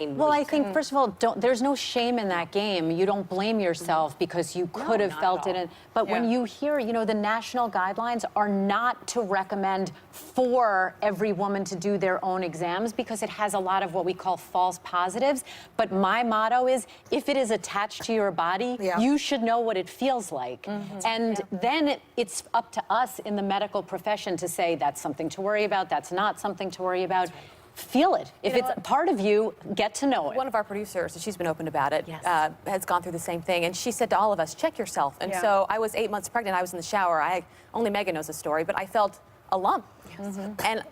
Well, I think, first of all, there's no shame in that game. You don't blame yourself because you could have felt it. But when you hear, you know, the national guidelines are not to recommend for every woman to do their own exams because it has a lot of what we call false positives. But my motto is, if it is attached to your body, you should know what it feels like. And then it's up to us in the medical profession to say that's something to worry about, that's not something to worry about. Feel it. If it's a part of you, get to know it. One of our producers, and she's been open about it, has gone through the same thing. And she said to all of us, check yourself. And so I was 8 months pregnant. I was in the shower. Only Megan knows the story, but I felt a lump. And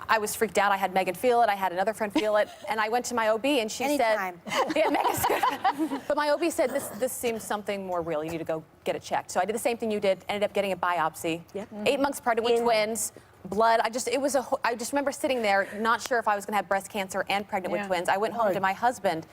I was freaked out. I had Megan feel it. I had another friend feel it. And I went to my OB, and she said, yeah, Megan's good. But my OB said, this seems something more real. You need to go get it checked. So I did the same thing you did, ended up getting a biopsy. 8 months pregnant with twins. Blood. I just remember sitting there, not sure if I was going to have breast cancer and pregnant with twins. I went home to my husband,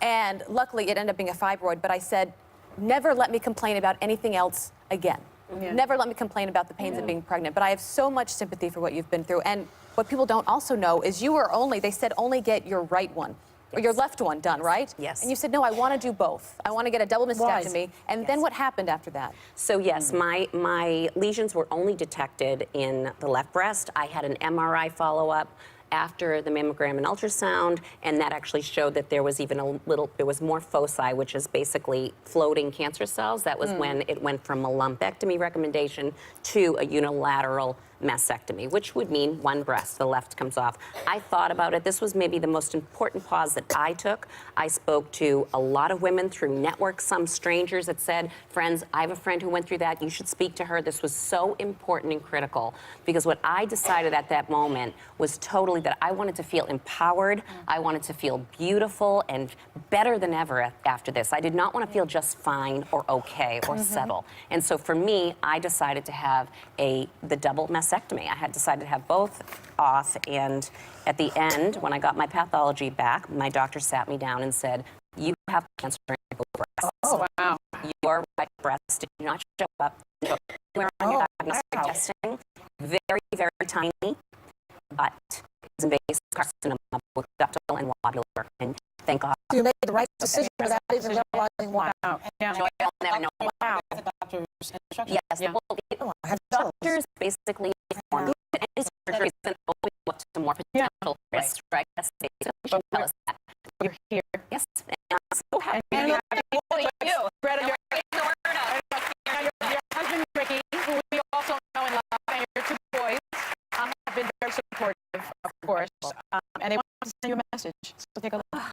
and luckily it ended up being a fibroid. But I said, never let me complain about anything else again. Never let me complain about the pains of being pregnant. But I have so much sympathy for what you've been through. And what people don't also know is you were they said only get your right one. Or your left one done, right? Yes. And you said, no, I want to do both. I want to get a double mastectomy. And then what happened after that? So yes, my lesions were only detected in the left breast. I had an MRI follow-up after the mammogram and ultrasound, and that actually showed that there was even there was more foci, which is basically floating cancer cells. That was when it went from a lumpectomy recommendation to a unilateral mastectomy, which would mean one breast, the left comes off. I thought about it. This was maybe the most important pause that I took. I spoke to a lot of women through networks, some strangers that said, friends, I have a friend who went through that. You should speak to her. This was so important and critical because what I decided at that moment was totally that I wanted to feel empowered. I wanted to feel beautiful and better than ever after this. I did not want to feel just fine or okay or settle. And so for me, I decided to have the double mastectomy. I had decided to have both off, and at the end, when I got my pathology back, my doctor sat me down and said, you have cancer in both breasts. Oh, wow. Your right breast did not show up anywhere on your diagnostic testing. Very, very tiny, but it's invasive carcinoma, both ductal and lobular, and thank God. So you made the right decision without even realizing why. So I'll never know why. Yes, well, doctors basically informed me that any surgery isn't open up to more potential risks, right? That's they should tell us that. You're here. Yes, and I'm so happy to be you. Gretta, you're your husband, Ricky, who we also know and love, and your two boys have been very supportive, of course, and they want to send you a message. So take a look.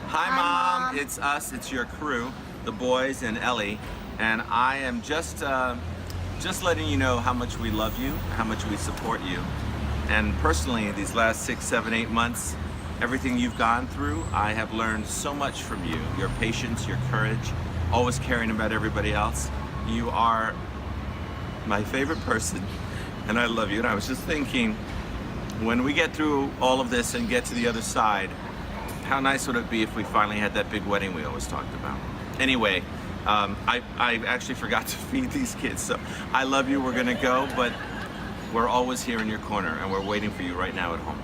Hi, Mom. It's us. It's your crew, the boys and Ellie, and I am just letting you know how much we love you, how much we support you, and personally, these last 6, 7, 8 months, everything you've gone through, I have learned so much from you. Your patience, your courage, always caring about everybody else. You are my favorite person, and I love you. And I was just thinking, when we get through all of this and get to the other side, how nice would it be if we finally had that big wedding we always talked about? Anyway, I actually forgot to feed these kids, so I love you. We're gonna go, but we're always here in your corner, and we're waiting for you right now at home.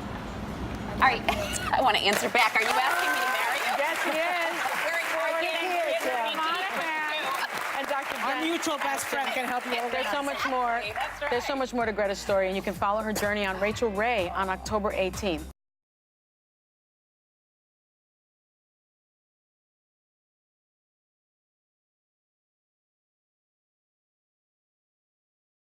All right, I want to answer back. Are you asking me to marry you? Yes, he is. Monahan and Dr. Our mutual best friend can help you over. There's so much more. There's so much more to Gretta's story, and you can follow her journey on Rachel Ray on October 18th.